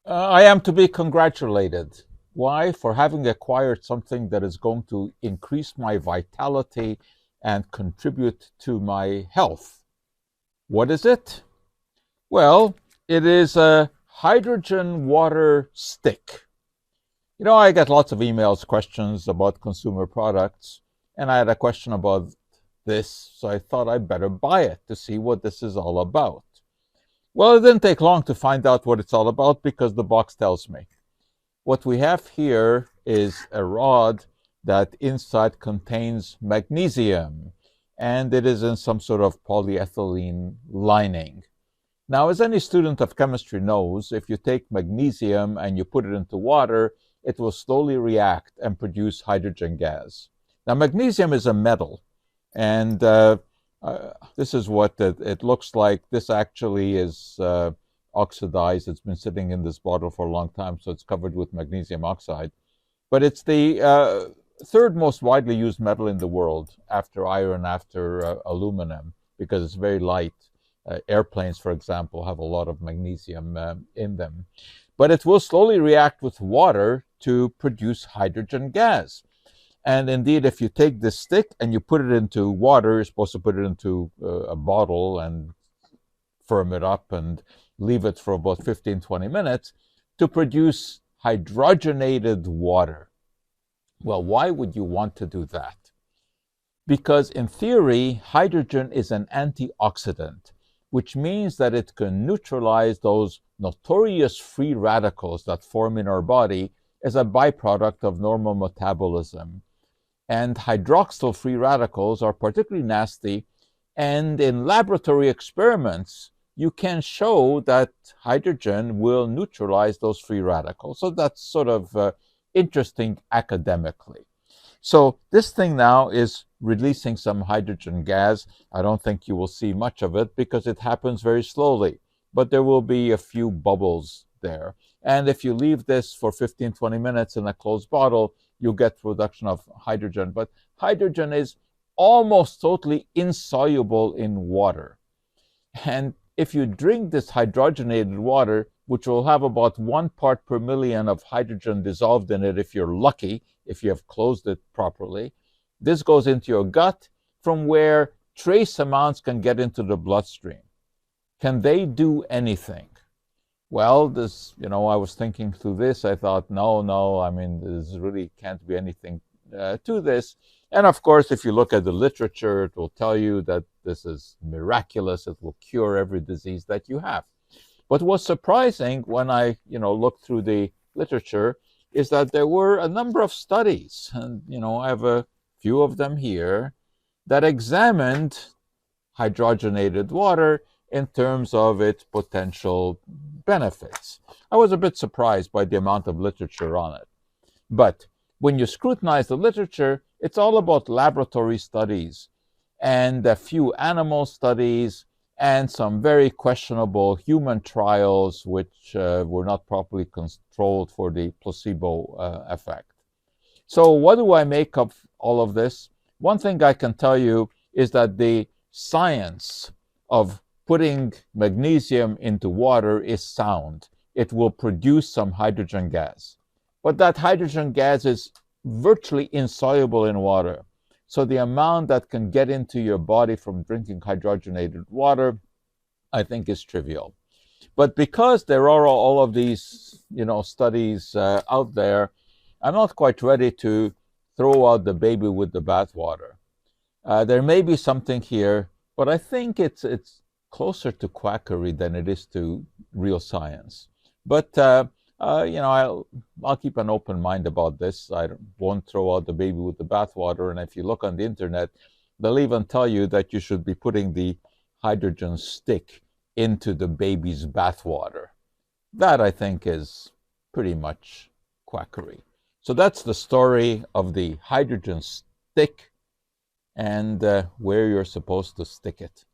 I am to be congratulated. Why? For having acquired something that is going to increase my vitality and contribute to my health. What is it? Well, it is a hydrogen water stick. You know, I get lots of emails, questions about consumer products, and I had a question about this, so I thought I'd better buy it to see what this is all about. Well, it didn't take long to find out what it's all about because the box tells me. What we have here is a rod that inside contains magnesium, and it is in some sort of polyethylene lining. Now, as any student of chemistry knows, if you take magnesium and you put it into water, it will slowly react and produce hydrogen gas. Now, magnesium is a metal, and this is what it looks like. This actually is oxidized. It's been sitting in this bottle for a long time, so it's covered with magnesium oxide. But it's the third most widely used metal in the world after iron, after aluminum, because it's very light. Airplanes, for example, have a lot of magnesium in them. But it will slowly react with water to produce hydrogen gas. And indeed, if you take this stick and you put it into water, you're supposed to put it into a bottle and firm it up and leave it for about 15-20 minutes to produce hydrogenated water. Well, why would you want to do that? Because in theory, hydrogen is an antioxidant, which means that it can neutralize those notorious free radicals that form in our body as a byproduct of normal metabolism. And hydroxyl free radicals are particularly nasty, and in laboratory experiments, you can show that hydrogen will neutralize those free radicals. So that's sort of interesting academically. So this thing now is releasing some hydrogen gas. I don't think you will see much of it because it happens very slowly, but there will be a few bubbles there. And if you leave this for 15-20 minutes in a closed bottle, you'll get production of hydrogen. But hydrogen is almost totally insoluble in water. And if you drink this hydrogenated water, which will have about 1 part per million of hydrogen dissolved in it if you're lucky, if you have closed it properly, this goes into your gut, from where trace amounts can get into the bloodstream. Can they do anything? Well, this, I was thinking through this. I thought, no, I mean, there really can't be anything to this. And of course, if you look at the literature, it will tell you that this is miraculous. It will cure every disease that you have. But what's surprising when I, looked through the literature is that there were a number of studies, and, I have a few of them here, that examined hydrogenated water in terms of its potential benefits. I was a bit surprised by the amount of literature on it. But when you scrutinize the literature, it's all about laboratory studies and a few animal studies and some very questionable human trials which were not properly controlled for the placebo effect. So what do I make of all of this? One thing I can tell you is that the science of putting magnesium into water is sound. It will produce some hydrogen gas. But that hydrogen gas is virtually insoluble in water. So the amount that can get into your body from drinking hydrogenated water, I think, is trivial. But because there are all of these, studies out there, I'm not quite ready to throw out the baby with the bathwater. There may be something here, but I think it's closer to quackery than it is to real science. But I'll keep an open mind about this. I won't throw out the baby with the bathwater. And if you look on the internet, they'll even tell you that you should be putting the hydrogen stick into the baby's bathwater. That, I think, is pretty much quackery. So that's the story of the hydrogen stick and where you're supposed to stick it.